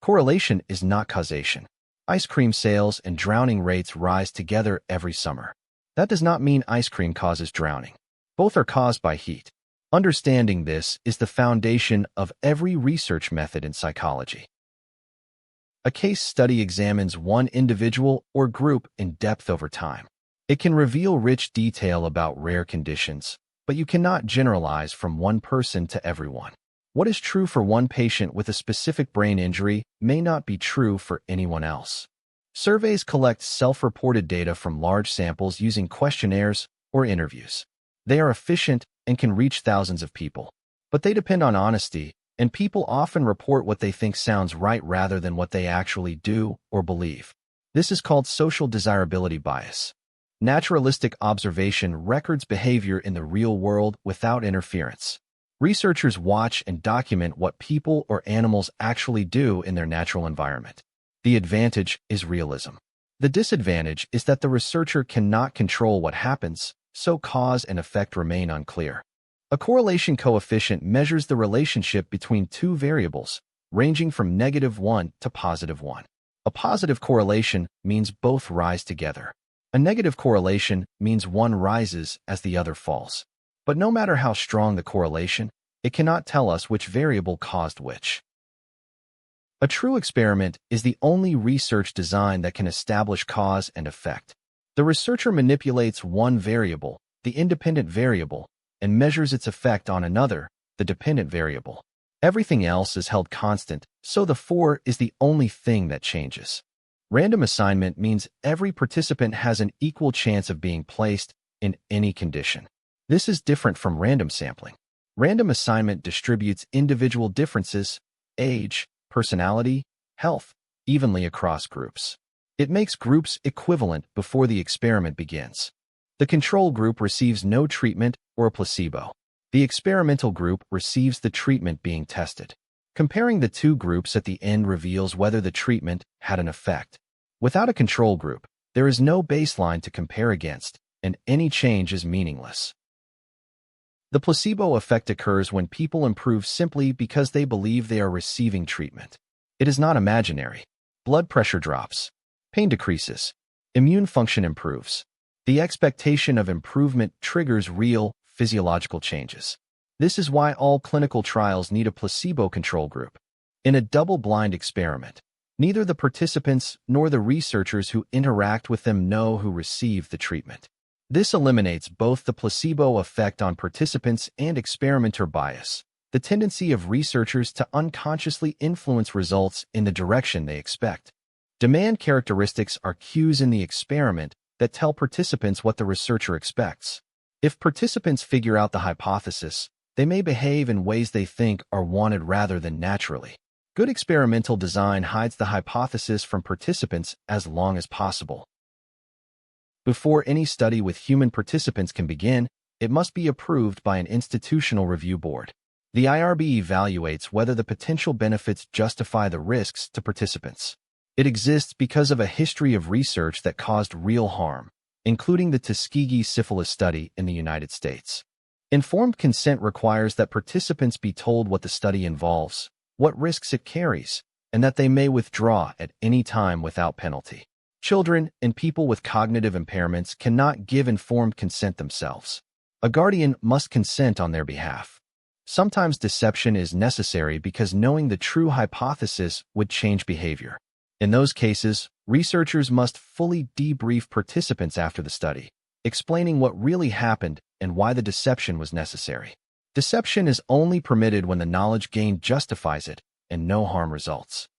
Correlation is not causation. Ice cream sales and drowning rates rise together every summer. That does not mean ice cream causes drowning. Both are caused by heat. Understanding this is the foundation of every research method in psychology. A case study examines one individual or group in depth over time. It can reveal rich detail about rare conditions, but you cannot generalize from one person to everyone. What is true for one patient with a specific brain injury may not be true for anyone else. Surveys collect self-reported data from large samples using questionnaires or interviews. They are efficient and can reach thousands of people, but they depend on honesty, and people often report what they think sounds right rather than what they actually do or believe. This is called social desirability bias. Naturalistic observation records behavior in the real world without interference. Researchers watch and document what people or animals actually do in their natural environment. The advantage is realism. The disadvantage is that the researcher cannot control what happens, so cause and effect remain unclear. A correlation coefficient measures the relationship between two variables, ranging from -1 to +1. A positive correlation means both rise together. A negative correlation means one rises as the other falls. But no matter how strong the correlation, it cannot tell us which variable caused which. A true experiment is the only research design that can establish cause and effect. The researcher manipulates one variable, the independent variable, and measures its effect on another, the dependent variable. Everything else is held constant, so the 4 is the only thing that changes. Random assignment means every participant has an equal chance of being placed in any condition. This is different from random sampling. Random assignment distributes individual differences, age, personality, health, evenly across groups. It makes groups equivalent before the experiment begins. The control group receives no treatment or a placebo. The experimental group receives the treatment being tested. Comparing the two groups at the end reveals whether the treatment had an effect. Without a control group, there is no baseline to compare against, and any change is meaningless. The placebo effect occurs when people improve simply because they believe they are receiving treatment. It is not imaginary. Blood pressure drops. Pain decreases. Immune function improves. The expectation of improvement triggers real, physiological changes. This is why all clinical trials need a placebo control group. In a double-blind experiment, neither the participants nor the researchers who interact with them know who received the treatment. This eliminates both the placebo effect on participants and experimenter bias, the tendency of researchers to unconsciously influence results in the direction they expect. Demand characteristics are cues in the experiment that tell participants what the researcher expects. If participants figure out the hypothesis, they may behave in ways they think are wanted rather than naturally. Good experimental design hides the hypothesis from participants as long as possible. Before any study with human participants can begin, it must be approved by an institutional review board. The IRB evaluates whether the potential benefits justify the risks to participants. It exists because of a history of research that caused real harm, including the Tuskegee syphilis study in the United States. Informed consent requires that participants be told what the study involves, what risks it carries, and that they may withdraw at any time without penalty. Children and people with cognitive impairments cannot give informed consent themselves. A guardian must consent on their behalf. Sometimes deception is necessary because knowing the true hypothesis would change behavior. In those cases, researchers must fully debrief participants after the study, explaining what really happened and why the deception was necessary. Deception is only permitted when the knowledge gained justifies it and no harm results.